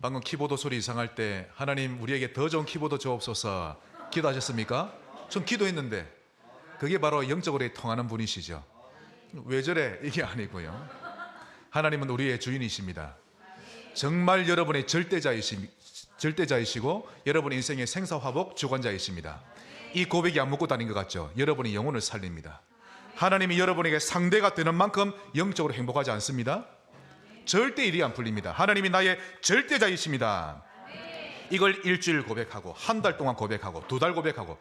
방금 키보드 소리 이상할 때 하나님 우리에게 더 좋은 키보드 주옵소서 기도하셨습니까? 전 기도했는데 그게 바로 영적으로 통하는 분이시죠. 왜 저래? 이게 아니고요. 하나님은 우리의 주인이십니다. 정말 여러분의 절대자이시고 여러분의 인생의 생사화복 주관자이십니다. 이 고백이 안 묻고 다닌 것 같죠? 여러분의 영혼을 살립니다. 하나님이 여러분에게 상대가 되는 만큼 영적으로 행복하지 않습니다. 절대 일이 안 풀립니다. 하나님이 나의 절대자이십니다. 이걸 일주일 고백하고 한 달 동안 고백하고 두 달 고백하고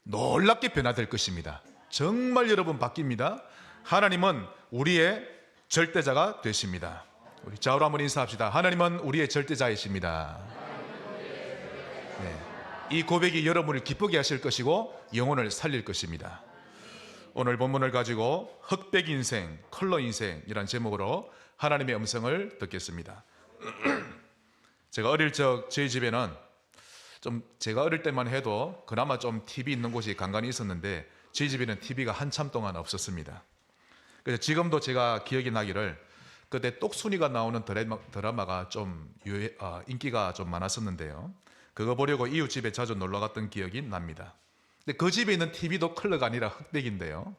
놀랍게 변화될 것입니다. 정말 여러분 바뀝니다. 하나님은 우리의 절대자가 되십니다. 우리 좌우로 한번 인사합시다. 하나님은 우리의 절대자이십니다. 네. 이 고백이 여러분을 기쁘게 하실 것이고 영혼을 살릴 것입니다. 오늘 본문을 가지고 흑백 인생, 컬러 인생이란 제목으로 하나님의 음성을 듣겠습니다. 제가 어릴 적 저희 집에는 제가 어릴 때만 해도 그나마 좀 TV 있는 곳이 간간히 있었는데 저희 집에는 TV가 한참 동안 없었습니다. 그래서 지금도 제가 기억이 나기를 그때 똑순이가 나오는 드라마가 좀 인기가 좀 많았었는데요. 그거 보려고 이웃 집에 자주 놀러 갔던 기억이 납니다. 근데 그 집에 있는 TV도 컬러가 아니라 흑백인데요.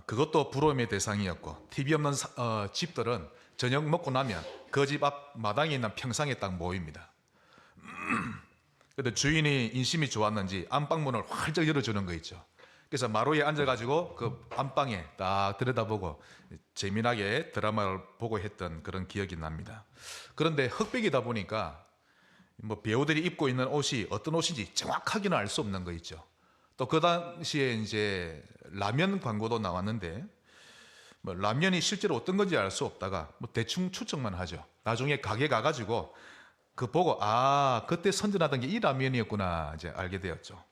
그것도 부러움의 대상이었고 TV 없는 집들은 저녁 먹고 나면 그 집 앞 마당에 있는 평상에 딱 모입니다. 근데 주인이 인심이 좋았는지 안방문을 활짝 열어주는 거 있죠. 그래서 마루에 앉아가지고 그 안방에 딱 들여다보고 재미나게 드라마를 보고 했던 그런 기억이 납니다. 그런데 흑백이다 보니까 뭐 배우들이 입고 있는 옷이 어떤 옷인지 정확하게는 알 수 없는 거 있죠. 또 그 당시에 이제 라면 광고도 나왔는데 뭐 라면이 실제로 어떤 건지 알 수 없다가 뭐 대충 추측만 하죠. 나중에 가게 가가지고 그 보고 그때 선전하던 게 이 라면이었구나 이제 알게 되었죠.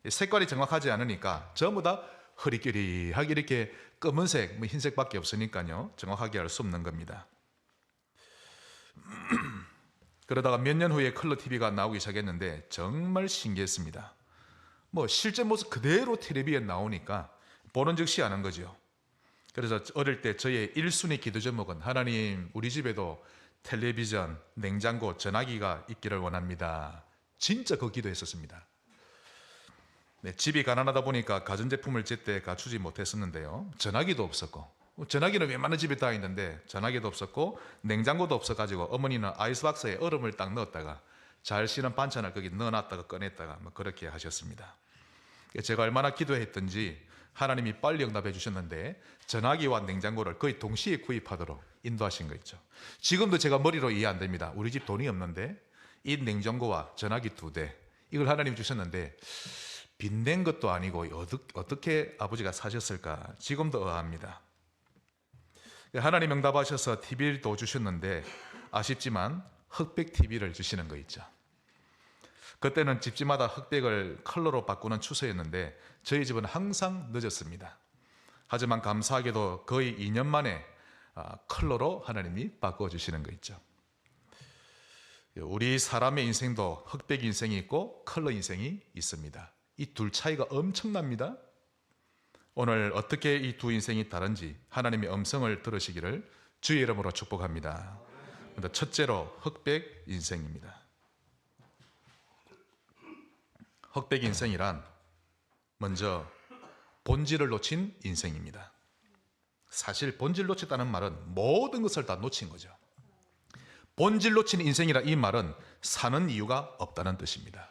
색깔이 정확하지 않으니까 전부 다 흐리끼리하게 이렇게 검은색, 뭐 흰색밖에 없으니까요. 정확하게 알 수 없는 겁니다. 그러다가 몇 년 후에 컬러 TV가 나오기 시작했는데 정말 신기했습니다. 뭐 실제 모습 그대로 텔레비에 나오니까 보는 즉시 아는 거죠. 그래서 어릴 때 저의 1순위 기도 제목은 하나님 우리 집에도 텔레비전, 냉장고, 전화기가 있기를 원합니다. 진짜 그 기도했었습니다. 네, 집이 가난하다 보니까 가전제품을 제때 갖추지 못했었는데요. 전화기도 없었고 전화기는 웬만한 집에 다 있는데 전화기도 없었고 냉장고도 없어가지고 어머니는 아이스박스에 얼음을 딱 넣었다가 잘 쉬는 반찬을 거기 넣어놨다가 꺼냈다가 뭐 그렇게 하셨습니다. 제가 얼마나 기도했던지 하나님이 빨리 응답해 주셨는데 전화기와 냉장고를 거의 동시에 구입하도록 인도하신 거 있죠. 지금도 제가 머리로 이해 안 됩니다. 우리 집 돈이 없는데 이 냉장고와 전화기 2대 이걸 하나님이 주셨는데 빚낸 것도 아니고 어떻게 아버지가 사셨을까 지금도 의아합니다. 하나님 응답하셔서 TV도 주셨는데 아쉽지만 흑백 TV를 주시는 거 있죠. 그때는 집집마다 흑백을 컬러로 바꾸는 추세였는데 저희 집은 항상 늦었습니다. 하지만 감사하게도 거의 2년 만에 컬러로 하나님이 바꿔주시는 거 있죠. 우리 사람의 인생도 흑백 인생이 있고 컬러 인생이 있습니다. 이 둘 차이가 엄청납니다. 오늘 어떻게 이 두 인생이 다른지 하나님의 음성을 들으시기를 주의 이름으로 축복합니다. 첫째로 흑백 인생입니다. 흑백 인생이란 먼저 본질을 놓친 인생입니다. 사실 본질 놓쳤다는 말은 모든 것을 다 놓친 거죠. 본질 놓친 인생이라 이 말은 사는 이유가 없다는 뜻입니다.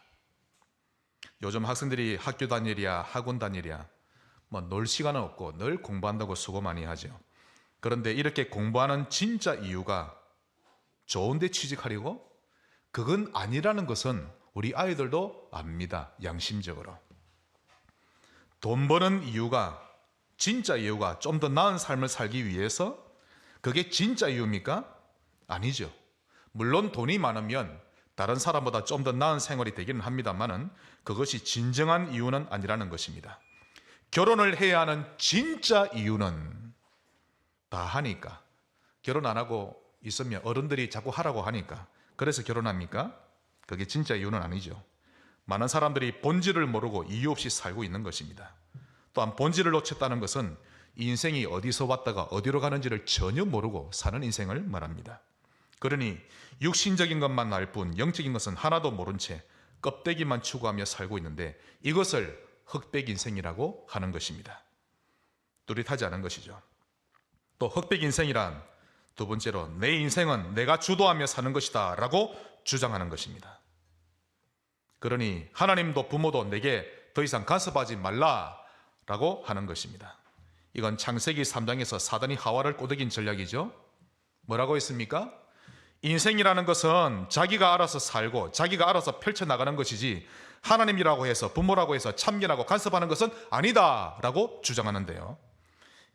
요즘 학생들이 학교 다니랴 학원 다니랴 뭐 놀 시간은 없고 늘 공부한다고 수고 많이 하죠. 그런데 이렇게 공부하는 진짜 이유가 좋은 데 취직하려고? 그건 아니라는 것은 우리 아이들도 압니다. 양심적으로. 돈 버는 이유가 진짜 이유가 좀 더 나은 삶을 살기 위해서? 그게 진짜 이유입니까? 아니죠. 물론 돈이 많으면 다른 사람보다 좀 더 나은 생활이 되기는 합니다만은 그것이 진정한 이유는 아니라는 것입니다. 결혼을 해야 하는 진짜 이유는 다 하니까. 결혼 안 하고 있으면 어른들이 자꾸 하라고 하니까. 그래서 결혼합니까? 그게 진짜 이유는 아니죠. 많은 사람들이 본질을 모르고 이유 없이 살고 있는 것입니다. 또한 본질을 놓쳤다는 것은 인생이 어디서 왔다가 어디로 가는지를 전혀 모르고 사는 인생을 말합니다. 그러니 육신적인 것만 알 뿐 영적인 것은 하나도 모른 채 껍데기만 추구하며 살고 있는데 이것을 흑백 인생이라고 하는 것입니다. 뚜렷하지 않은 것이죠. 또 흑백 인생이란 두 번째로 내 인생은 내가 주도하며 사는 것이다 라고 주장하는 것입니다. 그러니 하나님도 부모도 내게 더 이상 간섭하지 말라라고 하는 것입니다. 이건 창세기 3장에서 사단이 하와를 꼬드긴 전략이죠. 뭐라고 했습니까? 인생이라는 것은 자기가 알아서 살고 자기가 알아서 펼쳐나가는 것이지 하나님이라고 해서 부모라고 해서 참견하고 간섭하는 것은 아니다라고 주장하는데요.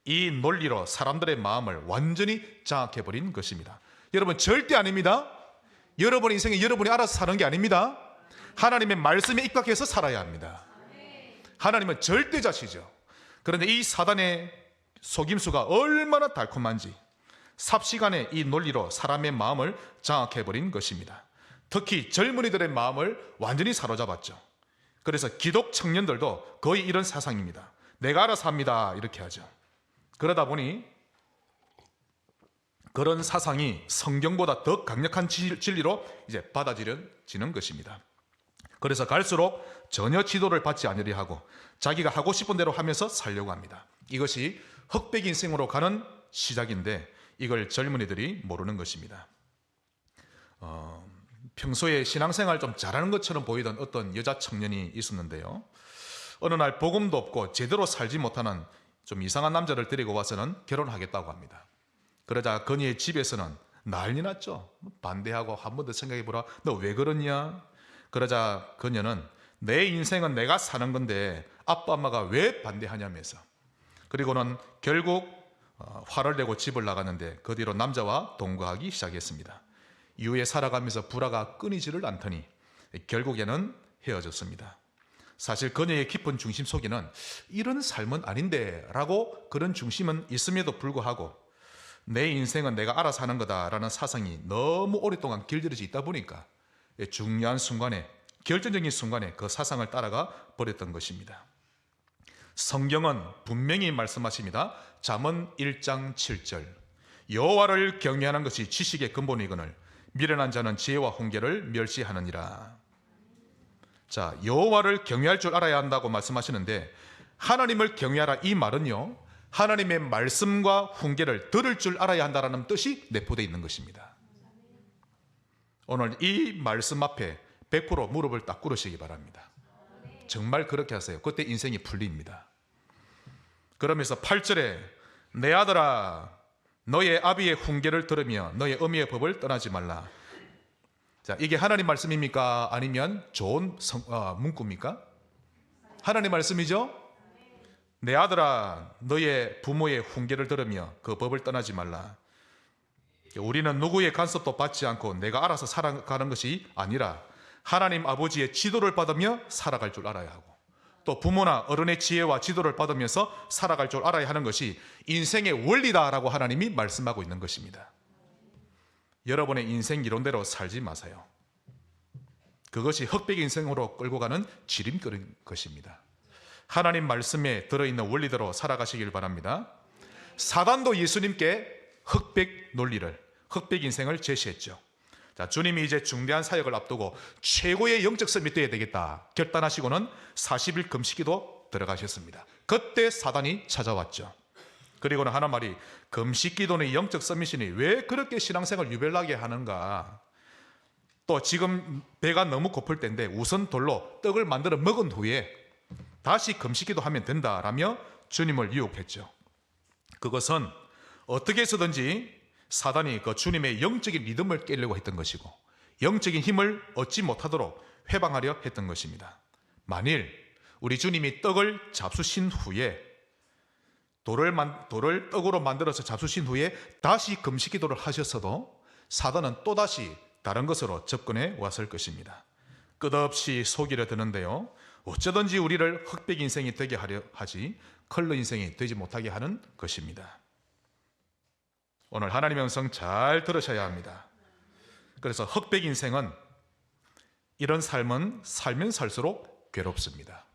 이 논리로 사람들의 마음을 완전히 장악해버린 것입니다. 여러분 절대 아닙니다. 여러분 인생에 여러분이 알아서 사는 게 아닙니다. 하나님의 말씀에 입각해서 살아야 합니다. 하나님은 절대자시죠. 그런데 이 사단의 속임수가 얼마나 달콤한지 삽시간에 이 논리로 사람의 마음을 장악해버린 것입니다. 특히 젊은이들의 마음을 완전히 사로잡았죠. 그래서 기독 청년들도 거의 이런 사상입니다. 내가 알아서 합니다 이렇게 하죠. 그러다 보니 그런 사상이 성경보다 더 강력한 진리로 이제 받아들여지는 것입니다. 그래서 갈수록 전혀 지도를 받지 않으려 하고 자기가 하고 싶은 대로 하면서 살려고 합니다. 이것이 흑백 인생으로 가는 시작인데 이걸 젊은이들이 모르는 것입니다. 평소에 신앙생활 좀 잘하는 것처럼 보이던 어떤 여자 청년이 있었는데요. 어느 날 복음도 없고 제대로 살지 못하는 좀 이상한 남자를 데리고 와서는 결혼하겠다고 합니다. 그러자 그녀의 집에서는 난리 났죠. 반대하고 한 번 더 생각해보라. 너 왜 그러냐? 그러자 그녀는 내 인생은 내가 사는 건데 아빠 엄마가 왜 반대하냐면서 그리고는 결국 화를 내고 집을 나갔는데 그 뒤로 남자와 동거하기 시작했습니다. 이후에 살아가면서 불화가 끊이지를 않더니 결국에는 헤어졌습니다. 사실 그녀의 깊은 중심 속에는 이런 삶은 아닌데 라고 그런 중심은 있음에도 불구하고 내 인생은 내가 알아서 하는 거다라는 사상이 너무 오랫동안 길들여져 있다 보니까 중요한 순간에 결정적인 순간에 그 사상을 따라가 버렸던 것입니다. 성경은 분명히 말씀하십니다. 잠언 1장 7절 여호와를 경외하는 것이 지식의 근본이거늘 미련한 자는 지혜와 훈계를 멸시하느니라. 자, 여호와를 경외할 줄 알아야 한다고 말씀하시는데 하나님을 경외하라 이 말은요 하나님의 말씀과 훈계를 들을 줄 알아야 한다는 뜻이 내포되어 있는 것입니다. 오늘 이 말씀 앞에 100% 무릎을 딱 꿇으시기 바랍니다. 정말 그렇게 하세요. 그때 인생이 풀립니다. 그러면서 8절에 내 아들아 너의 아비의 훈계를 들으며 너의 어미의 법을 떠나지 말라. 자, 이게 하나님 말씀입니까? 아니면 좋은 문구입니까? 하나님 말씀이죠? 내 아들아 너의 부모의 훈계를 들으며 그 법을 떠나지 말라. 우리는 누구의 간섭도 받지 않고 내가 알아서 살아가는 것이 아니라 하나님 아버지의 지도를 받으며 살아갈 줄 알아야 하고 또 부모나 어른의 지혜와 지도를 받으면서 살아갈 줄 알아야 하는 것이 인생의 원리다라고 하나님이 말씀하고 있는 것입니다. 여러분의 인생 이론대로 살지 마세요. 그것이 흑백 인생으로 끌고 가는 지름길인 것입니다. 하나님 말씀에 들어있는 원리대로 살아가시길 바랍니다. 사단도 예수님께 흑백 논리를, 흑백 인생을 제시했죠. 자, 주님이 이제 중대한 사역을 앞두고 최고의 영적 섬이 되어야 되겠다 결단하시고는 40일 금식기도 들어가셨습니다. 그때 사단이 찾아왔죠. 그리고는 하나 말이 금식기도는 영적 서밋이니 왜 그렇게 신앙생활 유별나게 하는가. 또 지금 배가 너무 고플 때인데 우선 돌로 떡을 만들어 먹은 후에 다시 금식기도 하면 된다라며 주님을 유혹했죠. 그것은 어떻게 해서든지 사단이 그 주님의 영적인 리듬을 깨려고 했던 것이고 영적인 힘을 얻지 못하도록 회방하려 했던 것입니다. 만일 우리 주님이 떡을 잡수신 후에 돌을 떡으로 만들어서 잡수신 후에 다시 금식기도를 하셨어도 사단은 또다시 다른 것으로 접근해 왔을 것입니다. 끝없이 속이려 드는데요, 어쩌든지 우리를 흑백 인생이 되게 하려 하지 컬러 인생이 되지 못하게 하는 것입니다. 오늘 하나님의 음성 잘 들으셔야 합니다. 그래서 흑백 인생은 이런 삶은 살면 살수록 괴롭습니다.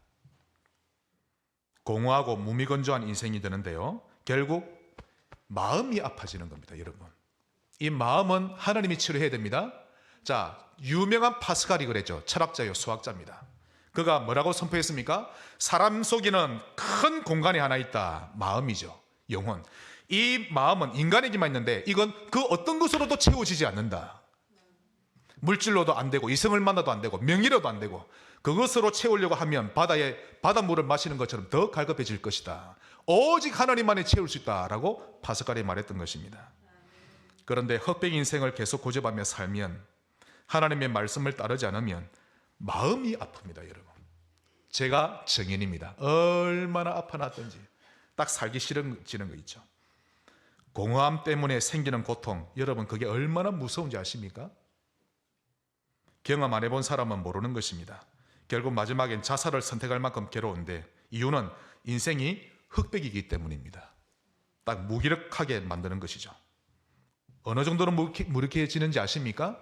공허하고 무미건조한 인생이 되는데요, 결국 마음이 아파지는 겁니다. 여러분, 이 마음은 하나님이 치료해야 됩니다. 자, 유명한 파스칼이 그랬죠. 철학자요, 수학자입니다. 그가 뭐라고 선포했습니까? 사람 속에는 큰 공간이 하나 있다. 마음이죠. 영혼. 이 마음은 인간에게만 있는데 이건 그 어떤 것으로도 채워지지 않는다. 물질로도 안 되고 이성을 만나도 안 되고 명의로도 안 되고 그것으로 채우려고 하면 바닷물을 마시는 것처럼 더 갈급해질 것이다. 오직 하나님만이 채울 수 있다라고 파스칼이 말했던 것입니다. 그런데 흑백 인생을 계속 고집하며 살면, 하나님의 말씀을 따르지 않으면 마음이 아픕니다, 여러분. 제가 증인입니다. 얼마나 아파놨던지 딱 살기 싫어지는 거 있죠. 공허함 때문에 생기는 고통, 여러분 그게 얼마나 무서운지 아십니까? 경험 안 해본 사람은 모르는 것입니다. 결국 마지막엔 자살을 선택할 만큼 괴로운데 이유는 인생이 흑백이기 때문입니다. 딱 무기력하게 만드는 것이죠. 어느 정도로 무력해지는지 아십니까?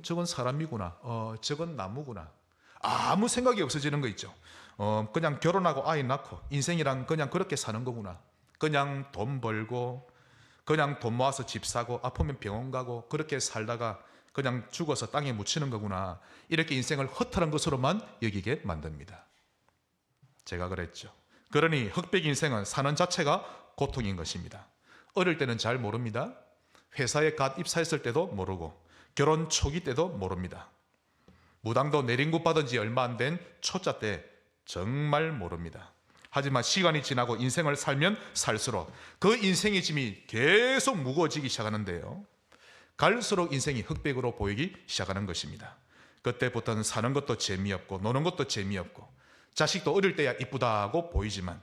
저건 사람이구나. 저건 나무구나. 아무 생각이 없어지는 거 있죠. 그냥 결혼하고 아이 낳고 인생이란 그냥 그렇게 사는 거구나. 그냥 돈 벌고 그냥 돈 모아서 집 사고 아프면 병원 가고 그렇게 살다가 그냥 죽어서 땅에 묻히는 거구나. 이렇게 인생을 허탈한 것으로만 여기게 만듭니다. 제가 그랬죠. 그러니 흑백 인생은 사는 자체가 고통인 것입니다. 어릴 때는 잘 모릅니다. 회사에 갓 입사했을 때도 모르고 결혼 초기 때도 모릅니다. 무당도 내린굿 받은 지 얼마 안 된 초짜 때 정말 모릅니다. 하지만 시간이 지나고 인생을 살면 살수록 그 인생의 짐이 계속 무거워지기 시작하는데요. 갈수록 인생이 흑백으로 보이기 시작하는 것입니다. 그때부터는 사는 것도 재미없고 노는 것도 재미없고 자식도 어릴 때야 이쁘다고 보이지만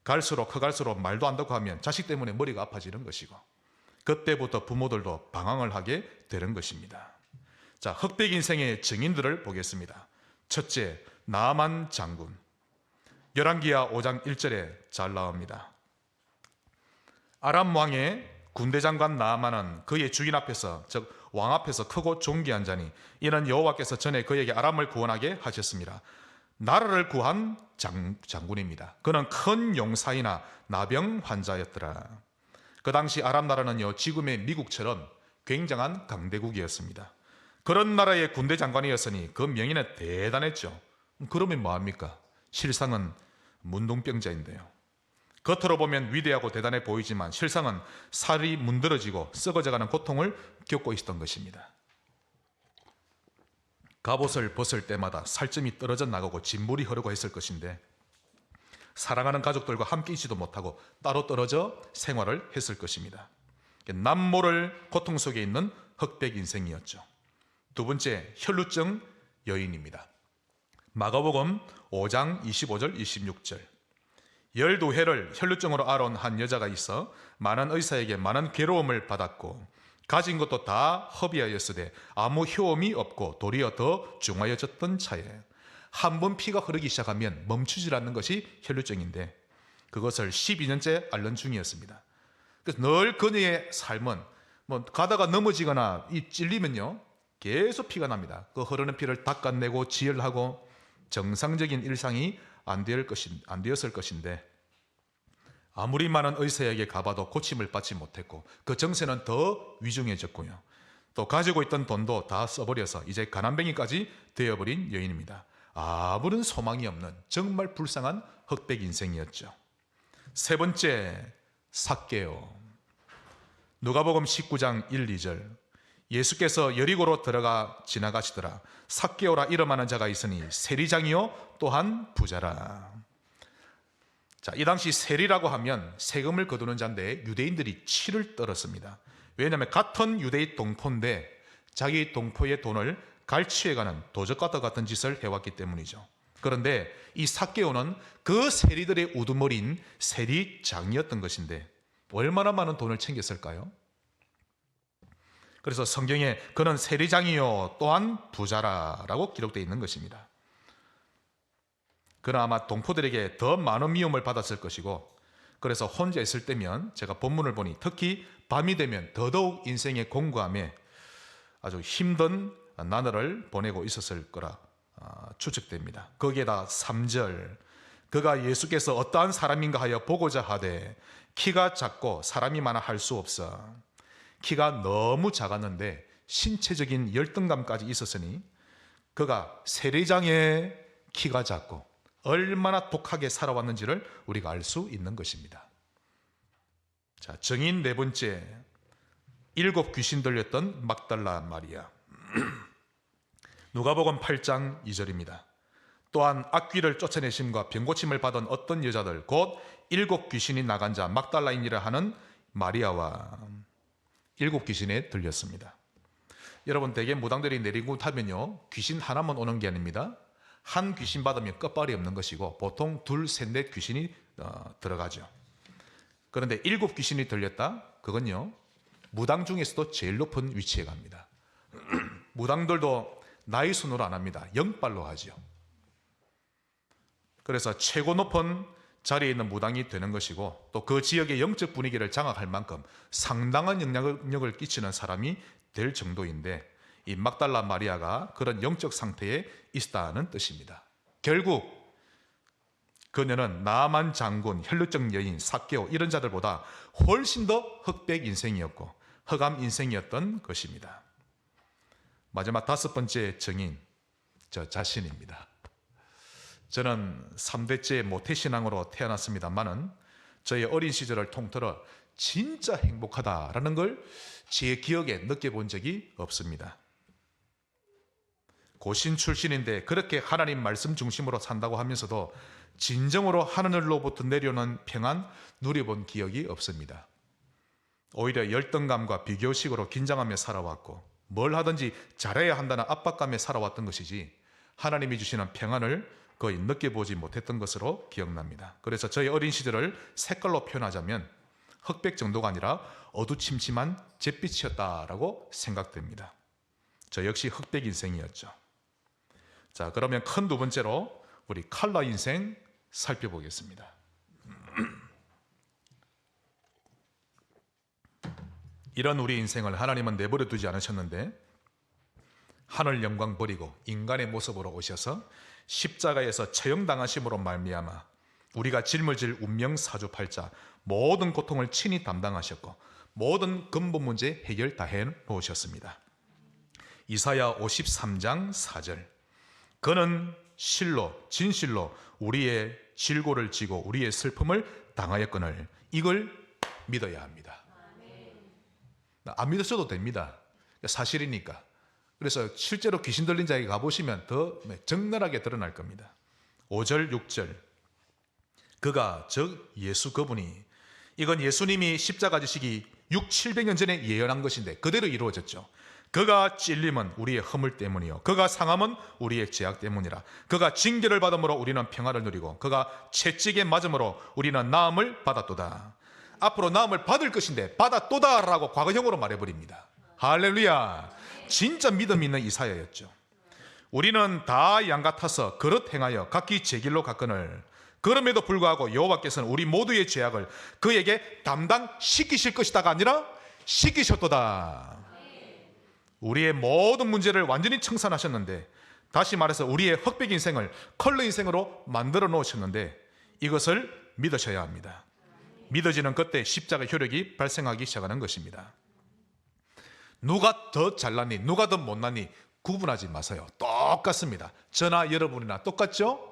갈수록 커갈수록 말도 안 듣고 하면 자식 때문에 머리가 아파지는 것이고 그때부터 부모들도 방황을 하게 되는 것입니다. 자, 흑백 인생의 증인들을 보겠습니다. 첫째, 나만 장군. 열왕기하 5장 1절에 잘 나옵니다. 아람 왕의 군대 장관 나아만은 그의 주인 앞에서, 즉 왕 앞에서 크고 존귀한 자니 이는 여호와께서 전에 그에게 아람을 구원하게 하셨습니다. 나라를 구한 장군입니다. 그는 큰 용사이나 나병 환자였더라. 그 당시 아람 나라는요, 지금의 미국처럼 굉장한 강대국이었습니다. 그런 나라의 군대 장관이었으니 그 명예는 대단했죠. 그러면 뭐합니까? 실상은 문둥병자인데요. 겉으로 보면 위대하고 대단해 보이지만 실상은 살이 문드러지고 썩어져가는 고통을 겪고 있었던 것입니다. 갑옷을 벗을 때마다 살점이 떨어져 나가고 진물이 흐르고 했을 것인데 사랑하는 가족들과 함께 있지도 못하고 따로 떨어져 생활을 했을 것입니다. 남모를 고통 속에 있는 흑백 인생이었죠. 두 번째, 혈루증 여인입니다. 마가복음 5장 25절 26절. 12해를 혈루증으로 앓은 한 여자가 있어 많은 의사에게 많은 괴로움을 받았고 가진 것도 다 허비하였으되 아무 효험이 없고 도리어 더 중하여졌던 차에 한 번 피가 흐르기 시작하면 멈추질 않는 것이 혈루증인데 그것을 12년째 앓는 중이었습니다. 그래서 늘 그녀의 삶은 가다가 넘어지거나 찔리면요 계속 피가 납니다. 그 흐르는 피를 닦아내고 지혈하고 정상적인 일상이 안 되었을 것인데 아무리 많은 의사에게 가봐도 고침을 받지 못했고 그 정세는 더 위중해졌고요. 또 가지고 있던 돈도 다 써버려서 이제 가난뱅이까지 되어버린 여인입니다. 아무런 소망이 없는 정말 불쌍한 흑백 인생이었죠. 세 번째, 삭개오. 누가복음 19장 1, 2절. 예수께서 여리고로 들어가 지나가시더라. 삭개오라 이름하는 자가 있으니 세리장이요 또한 부자라. 자, 이 당시 세리라고 하면 세금을 거두는 자인데 유대인들이 치를 떨었습니다. 왜냐하면 같은 유대의 동포인데 자기 동포의 돈을 갈취해가는 도적과도 같은 짓을 해왔기 때문이죠. 그런데 이 삭개오는 그 세리들의 우두머리인 세리장이었던 것인데 얼마나 많은 돈을 챙겼을까요? 그래서 성경에 그는 세리장이요 또한 부자라라고 기록되어 있는 것입니다. 그는 아마 동포들에게 더 많은 미움을 받았을 것이고 그래서 혼자 있을 때면 제가 본문을 보니 특히 밤이 되면 더더욱 인생의 공고함에 아주 힘든 나날을 보내고 있었을 거라 추측됩니다. 거기에다 3절 그가 예수께서 어떠한 사람인가 하여 보고자 하되 키가 작고 사람이 많아 할 수 없어 키가 너무 작았는데 신체적인 열등감까지 있었으니 그가 세리장의 키가 작고 얼마나 독하게 살아왔는지를 우리가 알 수 있는 것입니다. 자, 증인 네 번째, 7 귀신 들렸던 막달라 마리아. 누가복음 8장 2절입니다. 또한 악귀를 쫓아내심과 병고침을 받은 어떤 여자들 곧 7 귀신이 나간 자 막달라인이라 하는 마리아와 7 귀신에 들렸습니다. 여러분, 대개 무당들이 내리고 타면요, 귀신 하나만 오는 게 아닙니다. 한 귀신 받으면 끝발이 없는 것이고 보통 둘, 셋, 넷 귀신이 들어가죠. 그런데 7 귀신이 들렸다? 그건요, 무당 중에서도 제일 높은 위치에 갑니다. 무당들도 나이 순으로 안 합니다. 영빨로 하죠. 그래서 최고 높은 자리에 있는 무당이 되는 것이고 또 그 지역의 영적 분위기를 장악할 만큼 상당한 영향력을 끼치는 사람이 될 정도인데, 이 막달라 마리아가 그런 영적 상태에 있다는 뜻입니다. 결국 그녀는 나만 장군, 혈루증 여인, 삭개오 이런 자들보다 훨씬 더 흑백 인생이었고 흑암 인생이었던 것입니다. 마지막 5번째 증인, 저 자신입니다. 저는 3대째 모태신앙으로 태어났습니다만은 저의 어린 시절을 통틀어 진짜 행복하다라는 걸 제 기억에 느껴본 적이 없습니다. 고신 출신인데 그렇게 하나님 말씀 중심으로 산다고 하면서도 진정으로 하늘로부터 내려오는 평안 누려본 기억이 없습니다. 오히려 열등감과 비교식으로 긴장하며 살아왔고 뭘 하든지 잘해야 한다는 압박감에 살아왔던 것이지 하나님이 주시는 평안을 거의 느껴보지 못했던 것으로 기억납니다. 그래서 저의 어린 시절을 색깔로 표현하자면 흑백 정도가 아니라 어두침침한 잿빛이었다라고 생각됩니다. 저 역시 흑백 인생이었죠. 자, 그러면 큰 두 번째로 우리 컬러 인생 살펴보겠습니다. 이런 우리 인생을 하나님은 내버려 두지 않으셨는데 하늘 영광 버리고 인간의 모습으로 오셔서 십자가에서 처형당하심으로 말미암아 우리가 짊어질 운명 사주팔자 모든 고통을 친히 담당하셨고 모든 근본 문제 해결 다 해놓으셨습니다. 이사야 53장 4절, 그는 실로 진실로 우리의 질고를 지고 우리의 슬픔을 당하였거늘 이걸 믿어야 합니다. 안 믿으셔도 됩니다. 사실이니까. 그래서 실제로 귀신 들린 자에게 가보시면 더 적나라하게 드러날 겁니다. 5절 6절, 그가 즉 예수 그분이, 이건 예수님이 십자가 지시기 600-700년 전에 예언한 것인데 그대로 이루어졌죠. 그가 찔림은 우리의 허물 때문이요 그가 상함은 우리의 죄악 때문이라. 그가 징계를 받음으로 우리는 평화를 누리고 그가 채찍에 맞음으로 우리는 나음을 받았도다. 앞으로 나음을 받을 것인데 받았도다라고 과거형으로 말해버립니다. 할렐루야. 진짜 믿음 있는 이사야였죠. 우리는 다 양 같아서 그릇 행하여 각기 제 길로 갔거늘 그럼에도 불구하고 여호와께서는 우리 모두의 죄악을 그에게 담당시키실 것이다가 아니라 시키셨도다. 우리의 모든 문제를 완전히 청산하셨는데, 다시 말해서 우리의 흑백 인생을 컬러 인생으로 만들어 놓으셨는데 이것을 믿으셔야 합니다. 믿어지는 그때 십자가 효력이 발생하기 시작하는 것입니다. 누가 더 잘났니 누가 더 못났니 구분하지 마세요. 똑같습니다. 저나 여러분이나 똑같죠?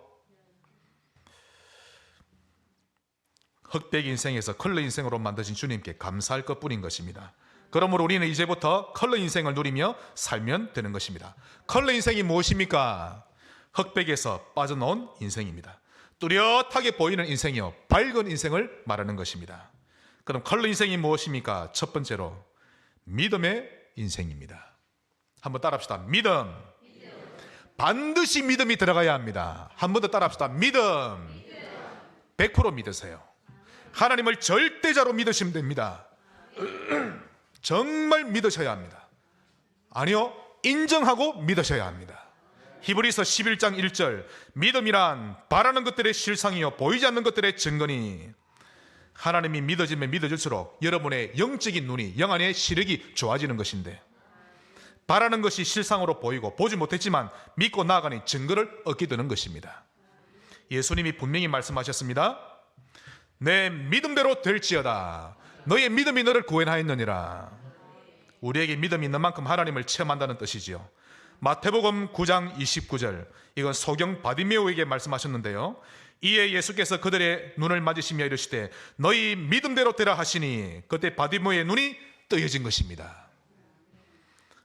흑백 인생에서 컬러 인생으로 만드신 주님께 감사할 것뿐인 것입니다. 그러므로 우리는 이제부터 컬러 인생을 누리며 살면 되는 것입니다. 컬러 인생이 무엇입니까? 흑백에서 빠져나온 인생입니다. 뚜렷하게 보이는 인생이요 밝은 인생을 말하는 것입니다. 그럼 컬러 인생이 무엇입니까? 첫 번째로 믿음의 인생입니다. 한번 따라합시다. 믿음. 반드시 믿음이 들어가야 합니다. 한 번 더 따라합시다. 믿음. 100% 믿으세요. 하나님을 절대자로 믿으시면 됩니다. 정말 믿으셔야 합니다. 아니요, 인정하고 믿으셔야 합니다. 히브리서 11장 1절, 믿음이란 바라는 것들의 실상이요 보이지 않는 것들의 증거니. 하나님이 믿어지면 믿어질수록 여러분의 영적인 눈이, 영 안의 시력이 좋아지는 것인데, 바라는 것이 실상으로 보이고 보지 못했지만 믿고 나아가니 증거를 얻게 되는 것입니다. 예수님이 분명히 말씀하셨습니다. 내 믿음대로 될지어다. 너의 믿음이 너를 구원하였느니라. 우리에게 믿음이 있는 만큼 하나님을 체험한다는 뜻이지요. 마태복음 9장 29절, 이건 소경 바디메오에게 말씀하셨는데요. 이에 예수께서 그들의 눈을 맞으시며 이르시되 너희 믿음대로 되라 하시니 그때 바디메오의 눈이 뜨여진 것입니다.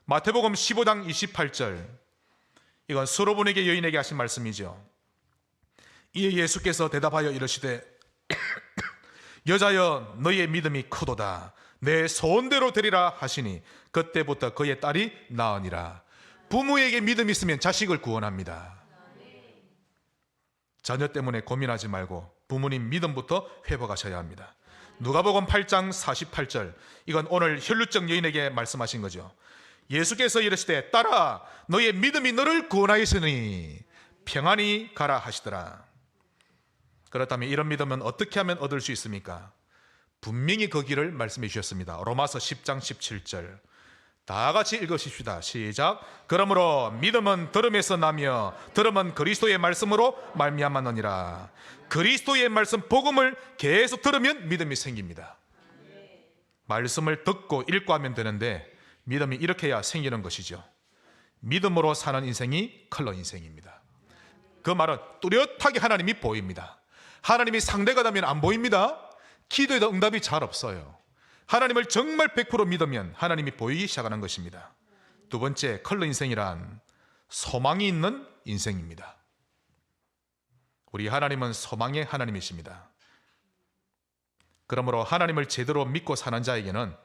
마태복음 15장 28절, 이건 수로보니게 여인에게 하신 말씀이죠. 이에 예수께서 대답하여 이르시되 여자여 너희의 믿음이 크도다, 내 소원대로 되리라 하시니 그때부터 그의 딸이 나으니라. 부모에게 믿음이 있으면 자식을 구원합니다. 자녀 때문에 고민하지 말고 부모님 믿음부터 회복하셔야 합니다. 누가복음 8장 48절, 이건 오늘 혈루증 여인에게 말씀하신 거죠. 예수께서 이르시되 딸아 너의 믿음이 너를 구원하였으니 평안히 가라 하시더라. 그렇다면 이런 믿음은 어떻게 하면 얻을 수 있습니까? 분명히 그 길을 말씀해 주셨습니다. 로마서 10장 17절, 다 같이 읽으십시다. 시작. 그러므로 믿음은 들음에서 나며 들음은 그리스도의 말씀으로 말미암았느니라. 그리스도의 말씀 복음을 계속 들으면 믿음이 생깁니다. 말씀을 듣고 읽고 하면 되는데 믿음이 이렇게 해야 생기는 것이죠. 믿음으로 사는 인생이 컬러 인생입니다. 그 말은 뚜렷하게 하나님이 보입니다. 하나님이 상대가 되면 안 보입니다. 기도에도 응답이 잘 없어요. 하나님을 정말 100% 믿으면 하나님이 보이기 시작하는 것입니다. 두 번째, 컬러 인생이란 소망이 있는 인생입니다. 우리 하나님은 소망의 하나님이십니다. 그러므로 하나님을 제대로 믿고 사는 자에게는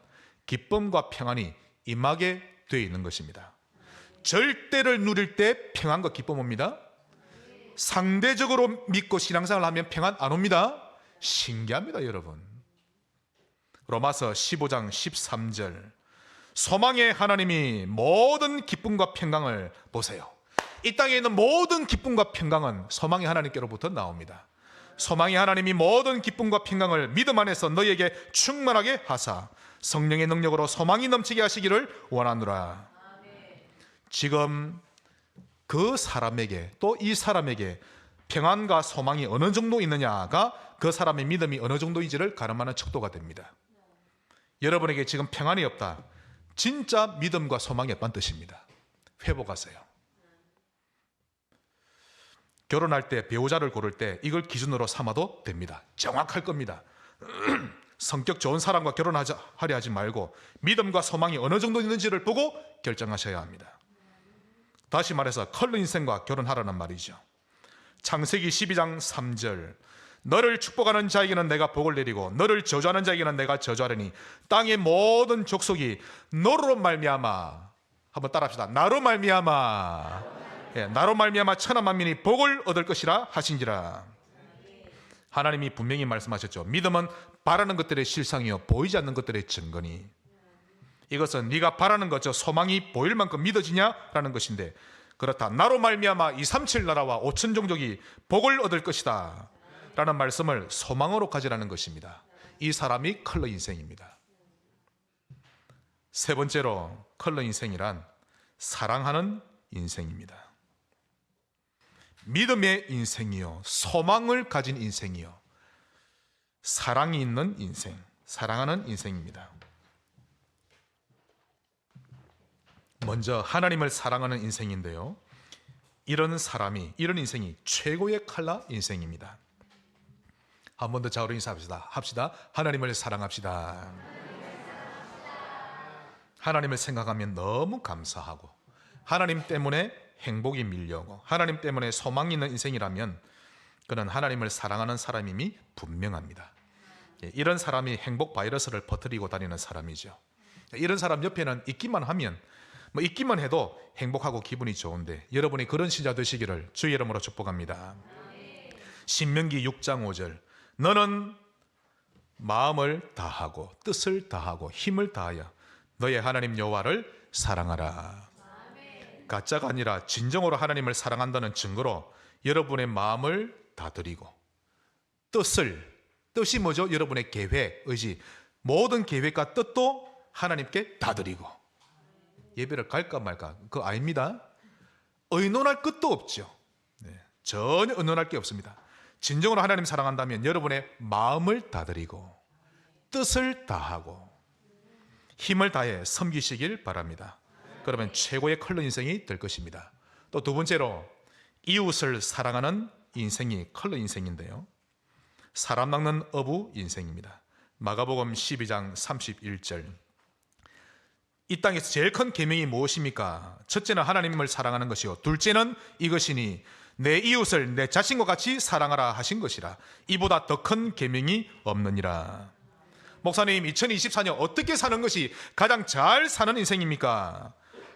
기쁨과 평안이 임하게 되어 있는 것입니다. 절대를 누릴 때 평안과 기쁨 옵니다. 상대적으로 믿고 신앙생활을 하면 평안 안 옵니다. 신기합니다, 여러분. 로마서 15장 13절, 소망의 하나님이 모든 기쁨과 평강을 보세요. 이 땅에 있는 모든 기쁨과 평강은 소망의 하나님께로부터 나옵니다. 소망의 하나님이 모든 기쁨과 평강을 믿음 안에서 너희에게 충만하게 하사 성령의 능력으로 소망이 넘치게 하시기를 원하노라. 지금 그 사람에게, 또 이 사람에게 평안과 소망이 어느 정도 있느냐가 그 사람의 믿음이 어느 정도인지를 가늠하는 척도가 됩니다. 여러분에게 지금 평안이 없다, 진짜 믿음과 소망이 없다는 뜻입니다. 회복하세요. 결혼할 때, 배우자를 고를 때 이걸 기준으로 삼아도 됩니다. 정확할 겁니다. 성격 좋은 사람과 결혼하려 하지 말고 믿음과 소망이 어느 정도 있는지를 보고 결정하셔야 합니다. 다시 말해서 컬러 인생과 결혼하라는 말이죠. 창세기 12장 3절, 너를 축복하는 자에게는 내가 복을 내리고 너를 저주하는 자에게는 내가 저주하리니 땅의 모든 족속이 너로 말미암아, 한번 따라합시다. 나로 말미암아, 나로 말미암아 천하 만민이 복을 얻을 것이라 하신지라. 하나님이 분명히 말씀하셨죠. 믿음은 바라는 것들의 실상이요 보이지 않는 것들의 증거니. 이것은 네가 바라는 것, 저 소망이 보일 만큼 믿어지냐라는 것인데, 그렇다, 나로 말미암아 237 나라와 5천 종족이 복을 얻을 것이다 라는 말씀을 소망으로 가지라는 것입니다. 이 사람이 컬러 인생입니다. 세 번째로, 컬러 인생이란 사랑하는 인생입니다. 믿음의 인생이요, 소망을 가진 인생이요, 사랑이 있는 인생, 사랑하는 인생입니다. 먼저 하나님을 사랑하는 인생인데요, 이런 인생이 최고의 컬러 인생입니다. 한 번 더 좌우로 인사합시다. 하나님을 사랑합시다. 하나님을 생각하면 너무 감사하고, 하나님 때문에 행복이 밀려오고, 하나님 때문에 소망이 있는 인생이라면 그는 하나님을 사랑하는 사람임이 분명합니다. 이런 사람이 행복 바이러스를 퍼뜨리고 다니는 사람이죠. 이런 사람 옆에는 있기만 하면, 있기만 해도 행복하고 기분이 좋은데, 여러분이 그런 신자 되시기를 주의 이름으로 축복합니다. 신명기 6장 5절, 너는 마음을 다하고 뜻을 다하고 힘을 다하여 너의 하나님 여호와를 사랑하라. 가짜가 아니라 진정으로 하나님을 사랑한다는 증거로 여러분의 마음을 다드리고, 뜻이 뭐죠? 여러분의 계획, 의지, 모든 계획과 뜻도 하나님께 다드리고. 예배를 갈까 말까 그거 아닙니다. 의논할 끝도 없죠. 전혀 의논할 게 없습니다. 진정으로 하나님 사랑한다면 여러분의 마음을 다드리고 뜻을 다하고 힘을 다해 섬기시길 바랍니다. 그러면 최고의 컬러 인생이 될 것입니다. 또 두 번째로 이웃을 사랑하는 인생이 컬러 인생인데요, 사람 낚는 어부 인생입니다. 마가복음 12장 31절. 이 땅에서 제일 큰 계명이 무엇입니까? 첫째는 하나님을 사랑하는 것이요, 둘째는 이것이니 내 이웃을 내 자신과 같이 사랑하라 하신 것이라. 이보다 더 큰 계명이 없느니라. 목사님, 2024년 어떻게 사는 것이 가장 잘 사는 인생입니까?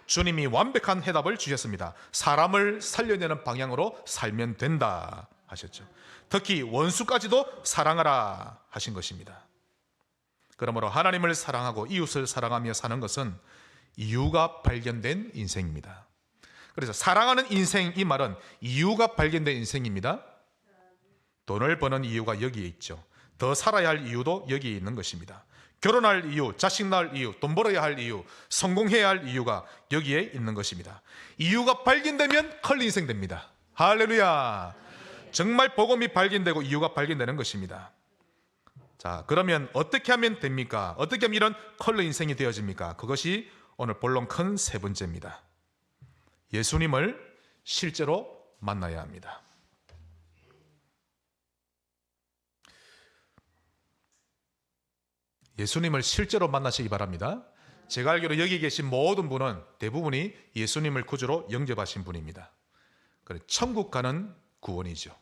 주님이 완벽한 해답을 주셨습니다. 사람을 살려내는 방향으로 살면 된다 하셨죠. 특히 원수까지도 사랑하라 하신 것입니다. 그러므로 하나님을 사랑하고 이웃을 사랑하며 사는 것은 이유가 발견된 인생입니다. 그래서 사랑하는 인생, 이 말은 이유가 발견된 인생입니다. 돈을 버는 이유가 여기에 있죠. 더 살아야 할 이유도 여기에 있는 것입니다. 결혼할 이유, 자식 낳을 이유, 돈 벌어야 할 이유, 성공해야 할 이유가 여기에 있는 것입니다. 이유가 발견되면 컬러 인생 됩니다. 할렐루야. 정말 복음이 발견되고 이유가 발견되는 것입니다. 자, 그러면 어떻게 하면 됩니까? 어떻게 하면 이런 컬러 인생이 되어집니까? 그것이 오늘 본론 큰 세 번째입니다. 예수님을 실제로 만나야 합니다. 예수님을 실제로 만나시기 바랍니다. 제가 알기로 여기 계신 모든 분은 대부분이 예수님을 구주로 영접하신 분입니다. 천국 가는 구원이죠.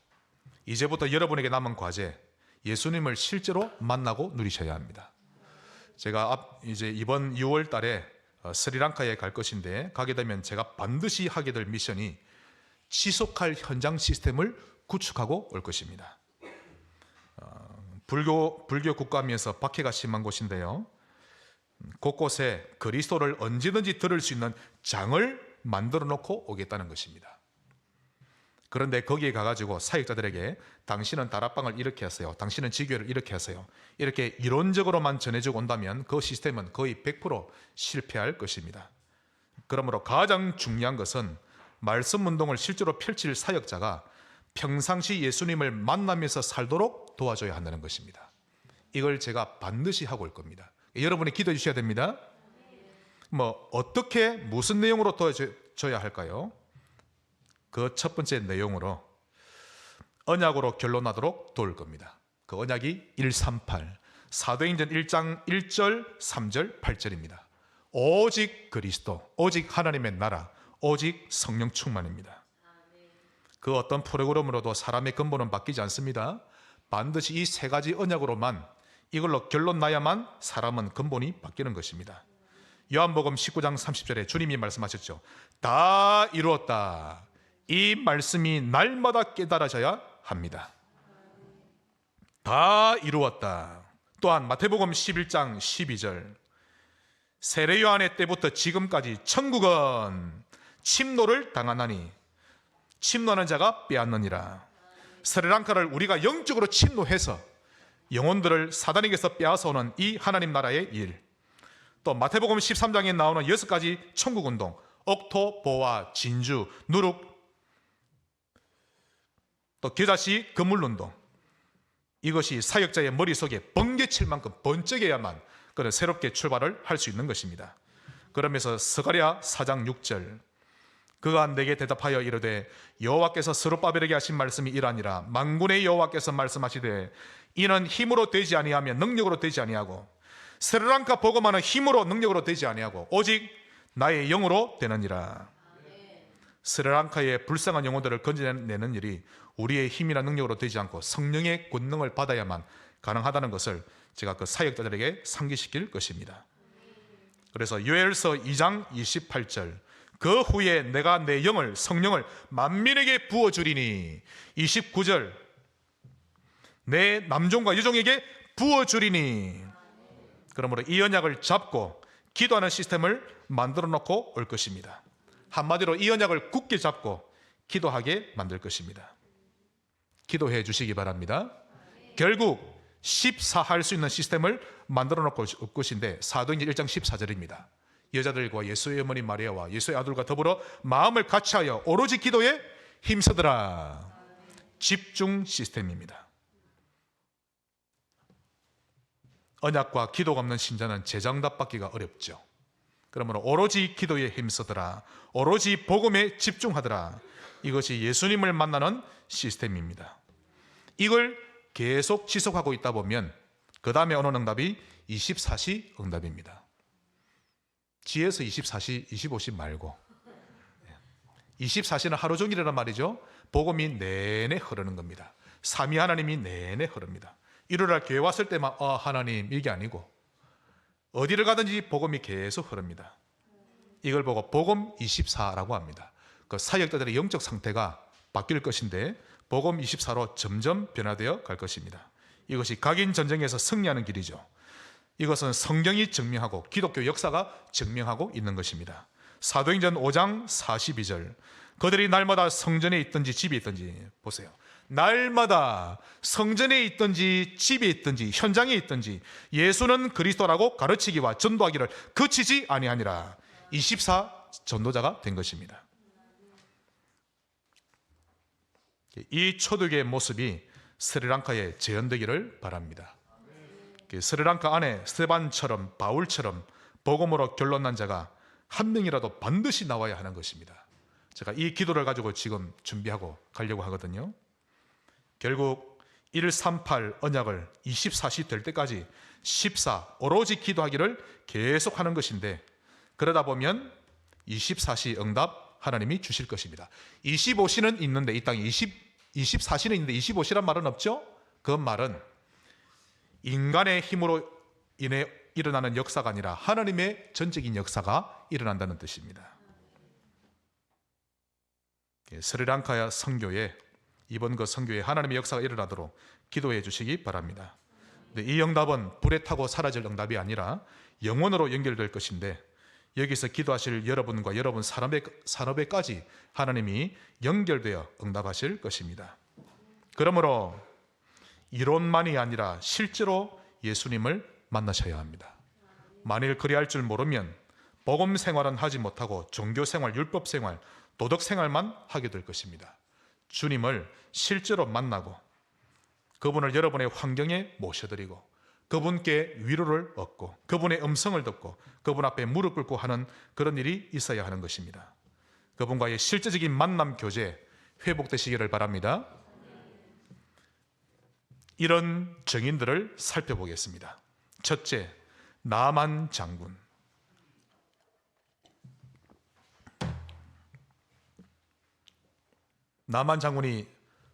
이제부터 여러분에게 남은 과제, 예수님을 실제로 만나고 누리셔야 합니다. 제가 이제 이번 6월 달에 스리랑카에 갈 것인데, 가게 되면 제가 반드시 하게 될 미션이 지속할 현장 시스템을 구축하고 올 것입니다. 불교 국가면서 박해가 심한 곳인데요, 곳곳에 그리스도를 언제든지 들을 수 있는 장을 만들어 놓고 오겠다는 것입니다. 그런데 거기에 가가지고 사역자들에게 당신은 다락방을 이렇게 하세요, 당신은 지교를 이렇게 하세요, 이렇게 이론적으로만 전해주고 온다면 그 시스템은 거의 100% 실패할 것입니다. 그러므로 가장 중요한 것은 말씀 운동을 실제로 펼칠 사역자가 평상시 예수님을 만나면서 살도록 도와줘야 한다는 것입니다. 이걸 제가 반드시 하고 올 겁니다. 여러분이 기도해 주셔야 됩니다. 어떻게 무슨 내용으로 도와줘야 할까요? 그 첫 번째 내용으로 언약으로 결론나도록 도울 겁니다. 그 언약이 138 사도행전 1장 1절 3절 8절입니다. 오직 그리스도, 오직 하나님의 나라, 오직 성령 충만입니다. 그 어떤 프로그램으로도 사람의 근본은 바뀌지 않습니다. 반드시 이 세 가지 언약으로만, 이걸로 결론 나야만 사람은 근본이 바뀌는 것입니다. 요한복음 19장 30절에 주님이 말씀하셨죠. 다 이루었다. 이 말씀이 날마다 깨달아져야 합니다. 다 이루었다. 또한 마태복음 11장 12절 세례 요한의 때부터 지금까지 천국은 침노를 당하나니 침노하는 자가 빼앗느니라. 스리랑카를 우리가 영적으로 침노해서 영혼들을 사단에게서 빼앗아오는 이 하나님 나라의 일, 또 마태복음 13장에 나오는 6가지 천국운동, 옥토, 보아, 진주, 누룩, 또 겨자씨, 그물운동, 이것이 사역자의 머릿속에 번개칠 만큼 번쩍여야만 그런 새롭게 출발을 할 수 있는 것입니다. 그러면서 스가랴 4장 6절 그가 내게 대답하여 이르되 여호와께서 스룹바벨에게 하신 말씀이 이러하니라. 만군의 여호와께서 말씀하시되 이는 힘으로 되지 아니하며 능력으로 되지 아니하고 스리랑카 복음화는 힘으로 능력으로 되지 아니하고 오직 나의 영으로 되느니라. 스리랑카의 불쌍한 영혼들을 건져내는 일이 우리의 힘이나 능력으로 되지 않고 성령의 권능을 받아야만 가능하다는 것을 제가 그 사역자들에게 상기시킬 것입니다. 그래서 요엘서 2장 28절 그 후에 내가 내 영을, 성령을 만민에게 부어주리니, 29절 내 남종과 여종에게 부어주리니. 그러므로 이 언약을 잡고 기도하는 시스템을 만들어 놓고 올 것입니다. 한마디로 이 언약을 굳게 잡고 기도하게 만들 것입니다. 기도해 주시기 바랍니다. 결국 14할 수 있는 시스템을 만들어 놓고 올 것인데, 사도행전 1장 14절입니다. 여자들과 예수의 어머니 마리아와 예수의 아들과 더불어 마음을 같이하여 오로지 기도에 힘쓰더라. 집중 시스템입니다. 언약과 기도가 없는 신자는 재정답받기가 어렵죠. 그러므로 오로지 기도에 힘쓰더라, 오로지 복음에 집중하더라. 이것이 예수님을 만나는 시스템입니다. 이걸 계속 지속하고 있다 보면 그 다음에 오는 응답이 24시 응답입니다. 지혜에서 24시, 25시 말고 24시는 하루 종일이란 말이죠. 복음이 내내 흐르는 겁니다. 삼위 하나님이 내내 흐릅니다. 일요일날 교회 왔을 때만 하나님 이게 아니고 어디를 가든지 복음이 계속 흐릅니다. 이걸 보고 복음 24라고 합니다. 그 사역자들의 영적 상태가 바뀔 것인데 복음 24로 점점 변화되어 갈 것입니다. 이것이 각인 전쟁에서 승리하는 길이죠. 이것은 성경이 증명하고 기독교 역사가 증명하고 있는 것입니다. 사도행전 5장 42절, 그들이 날마다 성전에 있든지 집에 있든지, 보세요, 날마다 성전에 있든지 집에 있든지 현장에 있든지 예수는 그리스도라고 가르치기와 전도하기를 그치지 아니하니라. 24 전도자가 된 것입니다. 이 초대교회의 모습이 스리랑카에 재현되기를 바랍니다. 스리랑카 안에 스테반처럼 바울처럼 복음으로 결론난 자가 한 명이라도 반드시 나와야 하는 것입니다. 제가 이 기도를 가지고 지금 준비하고 가려고 하거든요. 결국 138 언약을 24시 될 때까지 14 오로지 기도하기를 계속하는 것인데, 그러다 보면 24시 응답 하나님이 주실 것입니다. 25시는 있는데 이 땅에 24시는 있는데 25시란 말은 없죠. 그 말은 인간의 힘으로 인해 일어나는 역사가 아니라 하나님의 전적인 역사가 일어난다는 뜻입니다. 스리랑카 선교에, 이번 그 선교에 하나님의 역사가 일어나도록 기도해 주시기 바랍니다. 이 응답은 불에 타고 사라질 응답이 아니라 영원으로 연결될 것인데, 여기서 기도하실 여러분과 여러분 산업에까지 하나님이 연결되어 응답하실 것입니다. 그러므로 이론만이 아니라 실제로 예수님을 만나셔야 합니다. 만일 그리할 줄 모르면 복음 생활은 하지 못하고 종교 생활, 율법 생활, 도덕 생활만 하게 될 것입니다. 주님을 실제로 만나고 그분을 여러분의 환경에 모셔드리고 그분께 위로를 얻고 그분의 음성을 듣고 그분 앞에 무릎 꿇고 하는 그런 일이 있어야 하는 것입니다. 그분과의 실제적인 만남, 교제 회복되시기를 바랍니다. 이런 증인들을 살펴보겠습니다. 첫째, 나만 장군. 나만 장군이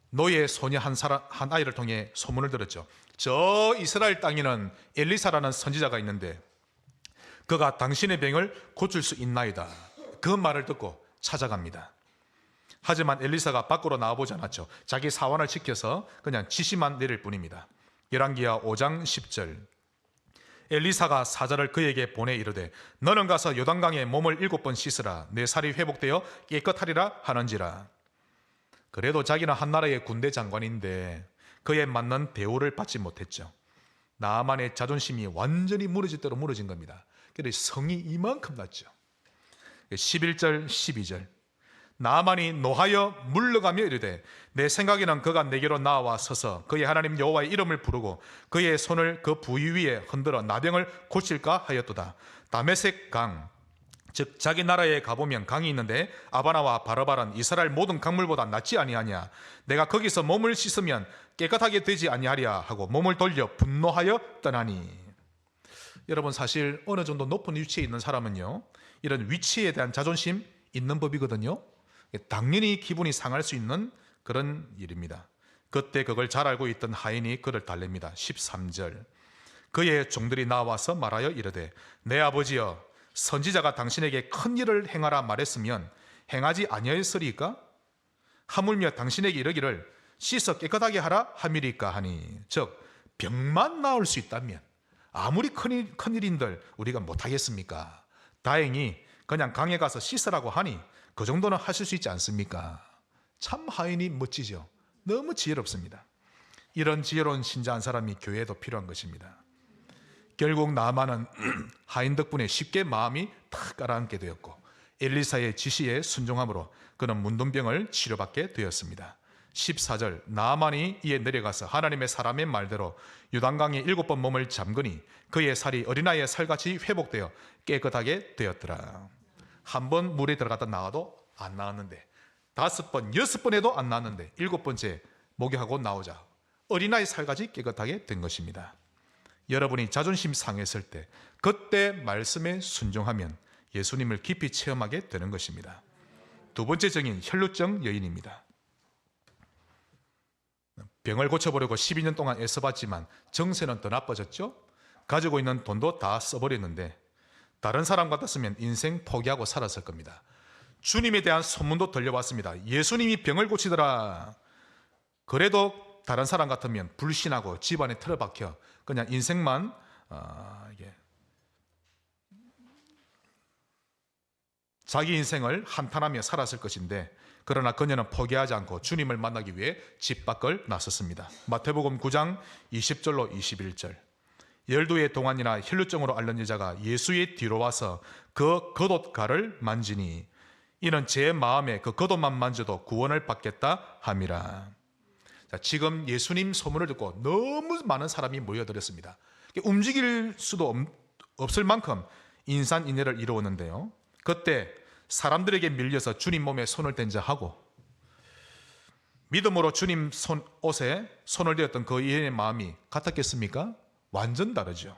노예 소녀 한 아이를 통해 소문을 들었죠. 저 이스라엘 땅에는 엘리사라는 선지자가 있는데 그가 당신의 병을 고칠 수 있나이다. 그 말을 듣고 찾아갑니다. 하지만 엘리사가 밖으로 나와보지 않았죠. 자기 사원을 지켜서 그냥 지시만 내릴 뿐입니다. 열왕기하 5장 10절, 엘리사가 사자를 그에게 보내 이르되 너는 가서 요단강에 몸을 7번 씻으라. 내 살이 회복되어 깨끗하리라 하는지라. 그래도 자기는 한 나라의 군대 장관인데 그에 맞는 대우를 받지 못했죠. 나만의 자존심이 완전히 무너질 대로 무너진 겁니다. 그래서 성이 이만큼 났죠. 11절 12절, 나만이 노하여 물러가며 이르되 내 생각에는 그가 내게로 나와 서서 그의 하나님 여호와의 이름을 부르고 그의 손을 그 부위 위에 흔들어 나병을 고칠까 하였도다. 다메섹 강, 즉 자기 나라에 가보면 강이 있는데 아바나와 바르바란 이스라엘 모든 강물보다 낫지 아니하냐. 내가 거기서 몸을 씻으면 깨끗하게 되지 아니하랴 하고 몸을 돌려 분노하여 떠나니. 여러분, 사실 어느 정도 높은 위치에 있는 사람은요, 이런 위치에 대한 자존심 있는 법이거든요. 당연히 기분이 상할 수 있는 그런 일입니다. 그때 그걸 잘 알고 있던 하인이 그를 달랩니다. 13절, 그의 종들이 나와서 말하여 이르되 내 아버지여, 선지자가 당신에게 큰 일을 행하라 말했으면 행하지 아니하였으리까? 하물며 당신에게 이르기를 씻어 깨끗하게 하라 함이리까 하니. 즉 병만 나을 수 있다면 아무리 큰일인들 우리가 못하겠습니까? 다행히 그냥 강에 가서 씻으라고 하니 그 정도는 하실 수 있지 않습니까? 참 하인이 멋지죠. 너무 지혜롭습니다. 이런 지혜로운 신자 한 사람이 교회에도 필요한 것입니다. 결국 나만은 하인 덕분에 쉽게 마음이 탁 가라앉게 되었고 엘리사의 지시에 순종함으로 그는 문둥병을 치료받게 되었습니다. 14절 나아만이 이에 내려가서 하나님의 사람의 말대로 요단강에 7번 몸을 잠그니 그의 살이 어린아이의 살같이 회복되어 깨끗하게 되었더라. 한 번 물에 들어갔다 나와도 안 나왔는데 5번, 6번 해도 안 나왔는데 7번째 목욕하고 나오자 어린아이 살같이 깨끗하게 된 것입니다. 여러분이 자존심 상했을 때 그때 말씀에 순종하면 예수님을 깊이 체험하게 되는 것입니다. 두 번째 증인 혈루증 여인입니다. 병을 고쳐보려고 12년 동안 애써봤지만 정세는 더 나빠졌죠. 가지고 있는 돈도 다 써버렸는데 다른 사람 같았으면 인생 포기하고 살았을 겁니다. 주님에 대한 소문도 들려왔습니다. 예수님이 병을 고치더라. 그래도 다른 사람 같으면 불신하고 집안에 틀어박혀 그냥 인생만 자기 인생을 한탄하며 살았을 것인데 그러나 그녀는 포기하지 않고 주님을 만나기 위해 집 밖을 나섰습니다. 마태복음 9장 20절로 21절 12의 동안이나 혈루증으로 앓는 여자가 예수의 뒤로 와서 그 겉옷가를 만지니 이는 제 마음에 그 겉옷만 만져도 구원을 받겠다 함이라. 자, 지금 예수님 소문을 듣고 너무 많은 사람이 모여들었습니다. 움직일 수도 없을 만큼 인산인해를 이루었는데요. 그때 사람들에게 밀려서 주님 몸에 손을 댄 자하고 믿음으로 주님 옷에 손을 대었던 그 여인의 마음이 같았겠습니까? 완전 다르죠.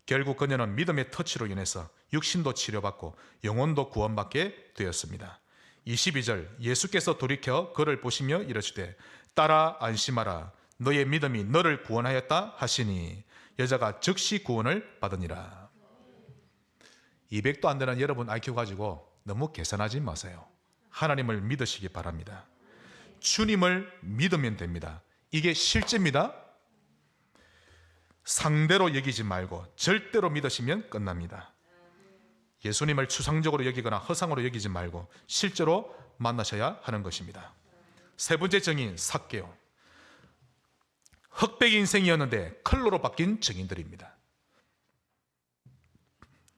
결국 그녀는 믿음의 터치로 인해서 육신도 치료받고 영혼도 구원받게 되었습니다. 22절 예수께서 돌이켜 그를 보시며 이르시되 딸아 안심하라 너의 믿음이 너를 구원하였다 하시니 여자가 즉시 구원을 받으니라. 200도 안 되는 여러분 IQ 가지고 너무 계산하지 마세요. 하나님을 믿으시기 바랍니다. 주님을 믿으면 됩니다. 이게 실제입니다. 상대로 여기지 말고 절대로 믿으시면 끝납니다. 예수님을 추상적으로 여기거나 허상으로 여기지 말고 실제로 만나셔야 하는 것입니다. 세 번째 증인 삭개오. 흑백 인생이었는데 칼로로 바뀐 증인들입니다.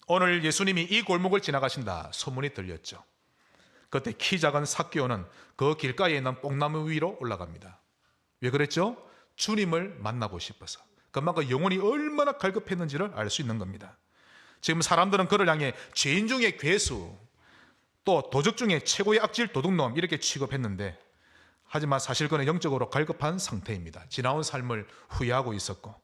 오늘 예수님이 이 골목을 지나가신다 소문이 들렸죠. 그때 키 작은 삭개오는 그 길가에 있는 뽕나무 위로 올라갑니다. 왜 그랬죠? 주님을 만나고 싶어서. 그만큼 영혼이 얼마나 갈급했는지를 알 수 있는 겁니다. 지금 사람들은 그를 향해 죄인 중에 괴수, 또 도적 중에 최고의 악질 도둑놈 이렇게 취급했는데 하지만 사실 그는 영적으로 갈급한 상태입니다. 지나온 삶을 후회하고 있었고